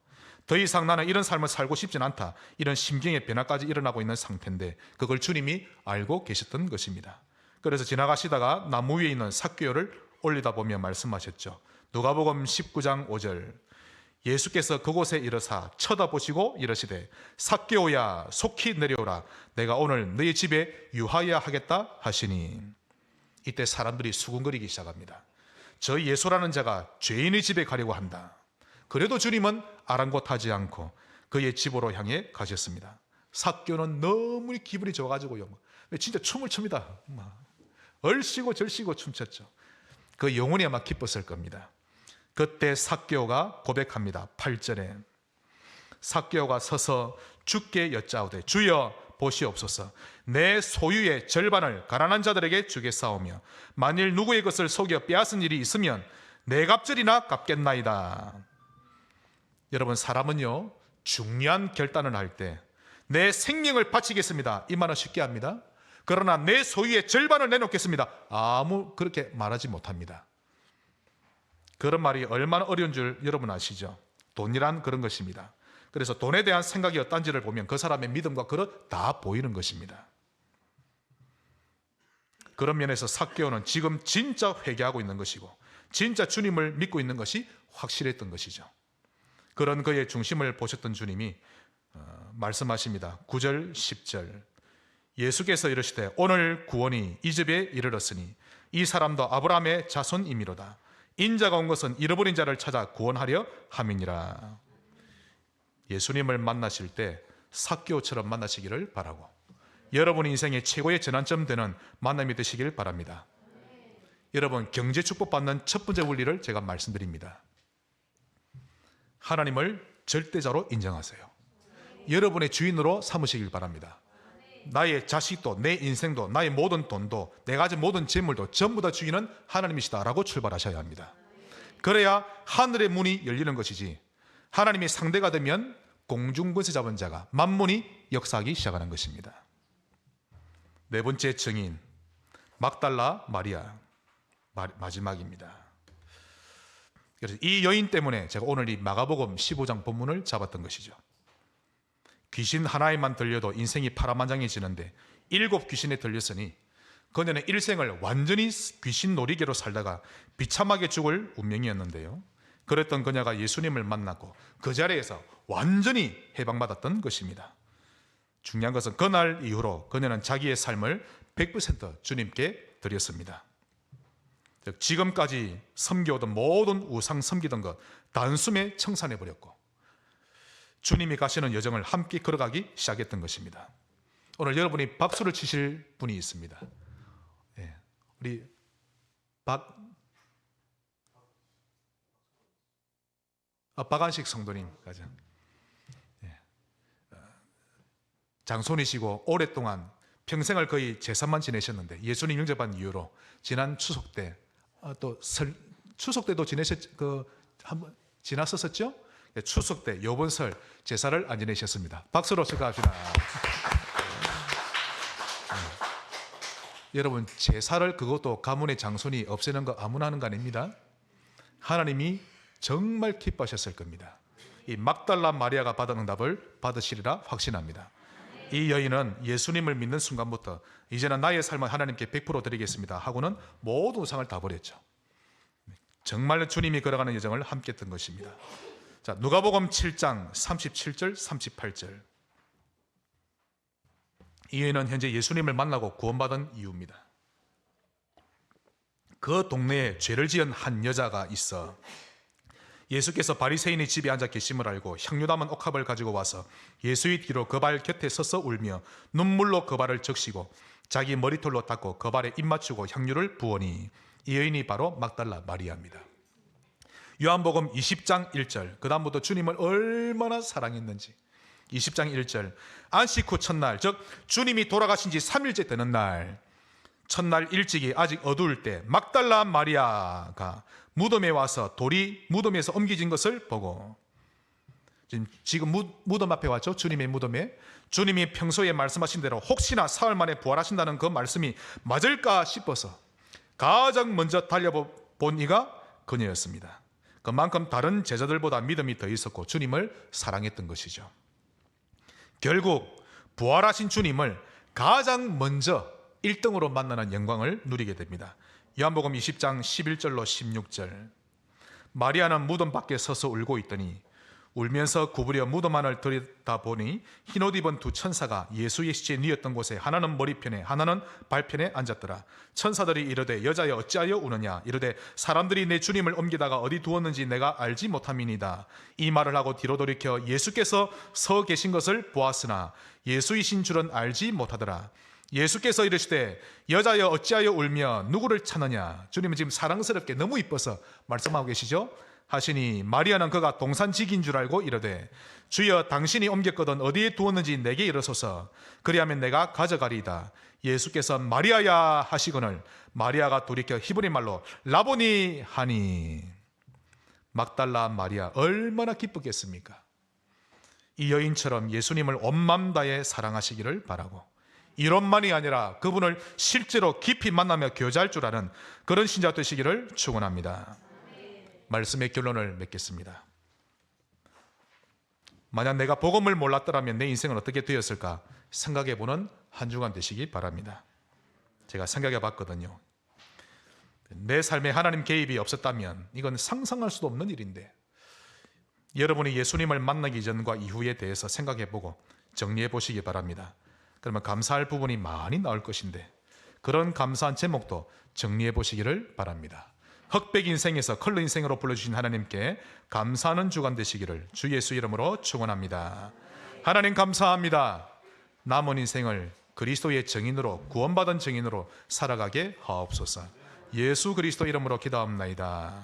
더 이상 나는 이런 삶을 살고 싶진 않다. 이런 심경의 변화까지 일어나고 있는 상태인데 그걸 주님이 알고 계셨던 것입니다. 그래서 지나가시다가 나무 위에 있는 삭개오를 올리다 보며 말씀하셨죠. 누가복음 19장 5절 예수께서 그곳에 이르사 쳐다보시고 이르시되 삭개오야 속히 내려오라 내가 오늘 너희 집에 유하여야 하겠다 하시니 이때 사람들이 수군거리기 시작합니다. 저 예수라는 자가 죄인의 집에 가려고 한다. 그래도 주님은 아랑곳하지 않고 그의 집으로 향해 가셨습니다. 삭개오는 너무 기분이 좋아가지고요. 진짜 춤을 춥니다. 얼씨고 절씨고 춤췄죠. 그 영혼이 아마 기뻤을 겁니다. 그때 삭개오가 고백합니다. 8절에 삭개오가 서서 주께 여짜오되 주여 보시옵소서 내 소유의 절반을 가난한 자들에게 주겠사오며 만일 누구의 것을 속여 빼앗은 일이 있으면 네 갑절이나 갚겠나이다. 여러분 사람은요 중요한 결단을 할 때 내 생명을 바치겠습니다 이 말은 쉽게 합니다. 그러나 내 소유의 절반을 내놓겠습니다 아무 그렇게 말하지 못합니다. 그런 말이 얼마나 어려운 줄 여러분 아시죠? 돈이란 그런 것입니다. 그래서 돈에 대한 생각이 어떤지를 보면 그 사람의 믿음과 그릇 다 보이는 것입니다. 그런 면에서 삭개오는 지금 진짜 회개하고 있는 것이고 진짜 주님을 믿고 있는 것이 확실했던 것이죠. 그런 그의 중심을 보셨던 주님이 말씀하십니다. 9절 10절 예수께서 이르시되 오늘 구원이 이 집에 이르렀으니 이 사람도 아브라함의 자손이미로다. 인자가 온 것은 잃어버린 자를 찾아 구원하려 함이니라. 예수님을 만나실 때 삭개오처럼 만나시기를 바라고 여러분 인생의 최고의 전환점 되는 만남이 되시길 바랍니다. 여러분 경제 축복 받는 첫 번째 원리를 제가 말씀드립니다. 하나님을 절대자로 인정하세요. 여러분의 주인으로 삼으시길 바랍니다. 나의 자식도, 내 인생도, 나의 모든 돈도, 내가 가진 모든 재물도 전부 다 주인은 하나님이시다라고 출발하셔야 합니다. 그래야 하늘의 문이 열리는 것이지, 하나님이 상대가 되면 공중권세 잡은 자가, 만문이 역사하기 시작하는 것입니다. 네 번째 증인, 막달라 마리아, 마지막입니다. 그래서 이 여인 때문에 제가 오늘 이 마가복음 15장 본문을 잡았던 것이죠. 귀신 하나에만 들려도 인생이 파란만장해지는데 7 귀신에 들렸으니 그녀는 일생을 완전히 귀신 놀이개로 살다가 비참하게 죽을 운명이었는데요. 그랬던 그녀가 예수님을 만났고 그 자리에서 완전히 해방받았던 것입니다. 중요한 것은 그날 이후로 그녀는 자기의 삶을 100% 주님께 드렸습니다. 즉 지금까지 섬겨오던 모든 우상 섬기던 것 단숨에 청산해버렸고 주님이 가시는 여정을 함께 걸어가기 시작했던 것입니다. 오늘 여러분이 박수를 치실 분이 있습니다. 우리 박안식 성도님 가장 장손이시고 오랫동안 평생을 거의 제사만 지내셨는데 예수님 영접한 이후로 지난 추석 때 또 추석 때도 한번 지났었죠? 추석 때 요번 설 제사를 안 지내셨습니다. 박수로 축하합시다. 여러분 제사를 그것도 가문의 장손이 없애는 거 아무나 하는 거 아닙니다. 하나님이 정말 기뻐하셨을 겁니다. 이 막달라 마리아가 받은 응답을 받으시리라 확신합니다. 이 여인은 예수님을 믿는 순간부터 이제는 나의 삶을 하나님께 100% 드리겠습니다 하고는 모든 우상을 다 버렸죠. 정말 주님이 걸어가는 여정을 함께 했던 것입니다. 자, 누가복음 7장 37절 38절. 이 여인은 현재 예수님을 만나고 구원받은 이유입니다. 그 동네에 죄를 지은 한 여자가 있어 예수께서 바리새인의 집에 앉아 계심을 알고 향유 담은 옥합을 가지고 와서 예수의 뒤로 그 발 곁에 서서 울며 눈물로 그 발을 적시고 자기 머리털로 닦고 그 발에 입 맞추고 향유를 부으니 이 여인이 바로 막달라 마리아입니다. 요한복음 20장 1절, 그 다음부터 주님을 얼마나 사랑했는지. 20장 1절, 안식 후 첫날, 즉 주님이 돌아가신 지 3일째 되는 날, 첫날 일찍이 아직 어두울 때 막달라 마리아가 무덤에 와서 돌이 무덤에서 옮겨진 것을 보고, 지금 무덤 앞에 왔죠. 주님의 무덤에. 주님이 평소에 말씀하신 대로 혹시나 사흘 만에 부활하신다는 그 말씀이 맞을까 싶어서 가장 먼저 달려본 이가 그녀였습니다. 그만큼 다른 제자들보다 믿음이 더 있었고 주님을 사랑했던 것이죠. 결국 부활하신 주님을 가장 먼저 1등으로 만나는 영광을 누리게 됩니다. 요한복음 20장 11절로 16절. 마리아는 무덤 밖에 서서 울고 있더니 울면서 구부려 무덤 안을 들여다보니 흰옷 입은 두 천사가 예수의 시체에 누웠던 곳에 하나는 머리편에 하나는 발편에 앉았더라. 천사들이 이르되 여자여 어찌하여 우느냐. 이르되 사람들이 내 주님을 옮기다가 어디 두었는지 내가 알지 못함이니이다. 이 말을 하고 뒤로 돌이켜 예수께서 서 계신 것을 보았으나 예수이신 줄은 알지 못하더라. 예수께서 이르시되 여자여 어찌하여 울며 누구를 찾느냐. 주님은 지금 사랑스럽게 너무 이뻐서 말씀하고 계시죠. 하시니 마리아는 그가 동산직인 줄 알고 이르되 주여 당신이 옮겼거든 어디에 두었는지 내게 이르소서. 그리하면 내가 가져가리이다. 예수께서 마리아야 하시거늘 마리아가 돌이켜 히브리 말로 라보니 하니. 막달라 마리아 얼마나 기쁘겠습니까? 이 여인처럼 예수님을 온 맘 다해 사랑하시기를 바라고, 이론만이 아니라 그분을 실제로 깊이 만나며 교제할 줄 아는 그런 신자 되시기를 축원합니다. 말씀의 결론을 맺겠습니다. 만약 내가 복음을 몰랐더라면 내 인생은 어떻게 되었을까 생각해보는 한 주간 되시기 바랍니다. 제가 생각해 봤거든요. 내 삶에 하나님 개입이 없었다면 이건 상상할 수도 없는 일인데, 여러분이 예수님을 만나기 전과 이후에 대해서 생각해보고 정리해 보시기 바랍니다. 그러면 감사할 부분이 많이 나올 것인데 그런 감사한 제목도 정리해 보시기를 바랍니다. 흑백 인생에서 컬러 인생으로 불러주신 하나님께 감사하는 주간 되시기를 주 예수 이름으로 축원합니다. 하나님 감사합니다. 남은 인생을 그리스도의 증인으로, 구원받은 증인으로 살아가게 하옵소서. 예수 그리스도 이름으로 기도합나이다.